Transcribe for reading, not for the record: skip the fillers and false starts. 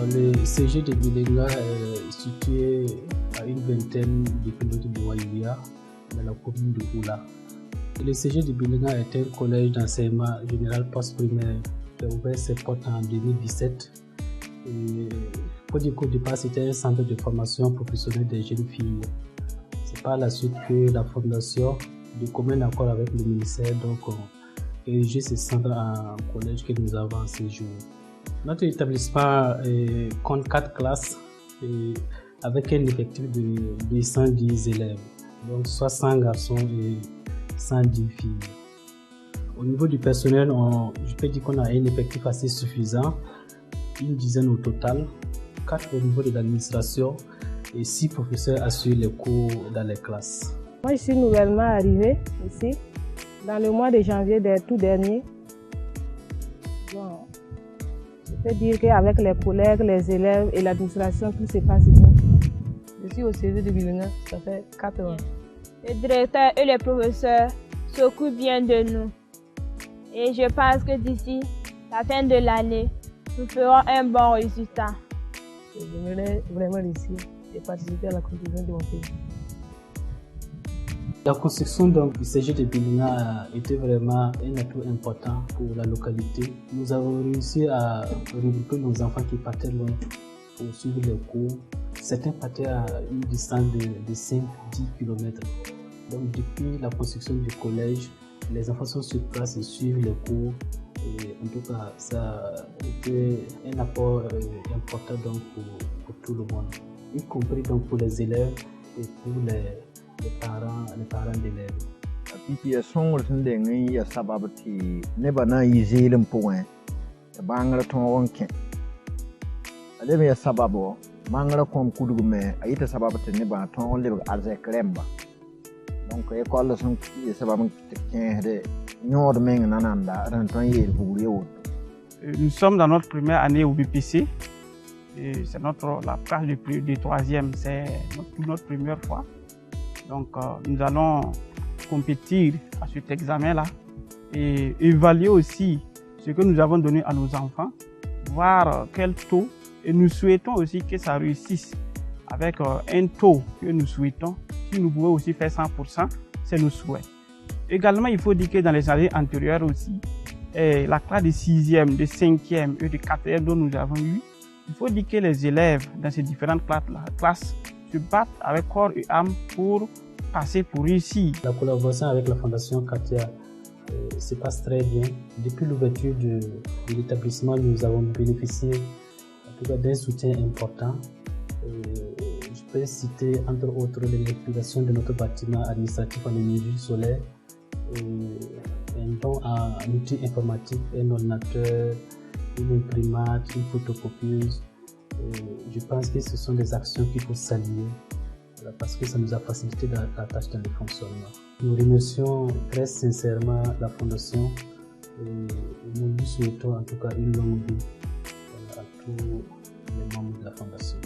Le CG de Bilinga est situé à une vingtaine de kilomètres de Waïlia, dans la commune de Oula. Le CG de Bilinga est un collège d'enseignement général post-primaire qui a ouvert ses portes en 2017. Pour dire qu'au départ, c'était un centre de formation professionnelle des jeunes filles. C'est par la suite que la fondation, de commun accord avec le ministère, a érigé ce centre en collège que nous avons en ce jour. Notre établissement compte 4 classes avec un effectif de 110 élèves, donc 60 garçons et 110 filles. Au niveau du personnel, je peux dire qu'on a un effectif assez suffisant, une dizaine au total, 4 au niveau de l'administration et 6 professeurs assurent les cours dans les classes. Moi, je suis nouvellement arrivée ici, dans le mois de janvier tout dernier. Bon, je peux dire qu'avec les collègues, les élèves et l'administration, tout se passe bien. Je suis au CG de Bilinga, ça fait 4 ans. Le directeur et les professeurs s'occupent bien de nous. Et je pense que d'ici la fin de l'année, nous ferons un bon résultat. J'aimerais vraiment réussir et participer à la construction de mon pays. La construction du CG de Bilinga était vraiment un atout important pour la localité. Nous avons réussi à regrouper nos enfants qui partaient loin pour suivre les cours. Certains partaient à une distance de 5-10 km. Donc depuis la construction du collège, les enfants sont sur place et suivent les cours. Et en tout cas, ça a été un apport important pour tout le monde, y compris pour les élèves et pour les parents d'élèves. Pipi song sending ya sababati nebana yizilim point bangra tonke alebe ya sababo mangra kom kudugume ayita sababati neba ton le arzekremba donc école son qui sabab de nyod meng nananda ranton yel bugriyo. Nous sommes dans notre première année au BPC et c'est la classe de troisième, c'est notre première fois. Donc nous allons compétir à cet examen-là et évaluer aussi ce que nous avons donné à nos enfants, voir quel taux, et nous souhaitons aussi que ça réussisse avec un taux que nous souhaitons. Si nous pouvons aussi faire 100%, c'est nos souhaits. Également, il faut dire que dans les années antérieures aussi, la classe de 6e, de 5e et de 4e dont nous avons eu, il faut dire que les élèves dans ces différentes classes se battent avec corps et âme pour passer, pour réussir. La collaboration avec la Fondation Katia se passe très bien. Depuis l'ouverture de l'établissement, nous avons bénéficié en tout cas d'un soutien important. Je peux citer entre autres l'électrification de notre bâtiment administratif en énergie solaire, un don à un outil informatique, un ordinateur, une imprimante, une photocopieuse. Je pense que ce sont des actions qu'il faut saluer parce que ça nous a facilité la tâche dans le fonctionnement. Nous remercions très sincèrement la Fondation et nous lui souhaitons en tout cas une longue vie à tous les membres de la Fondation.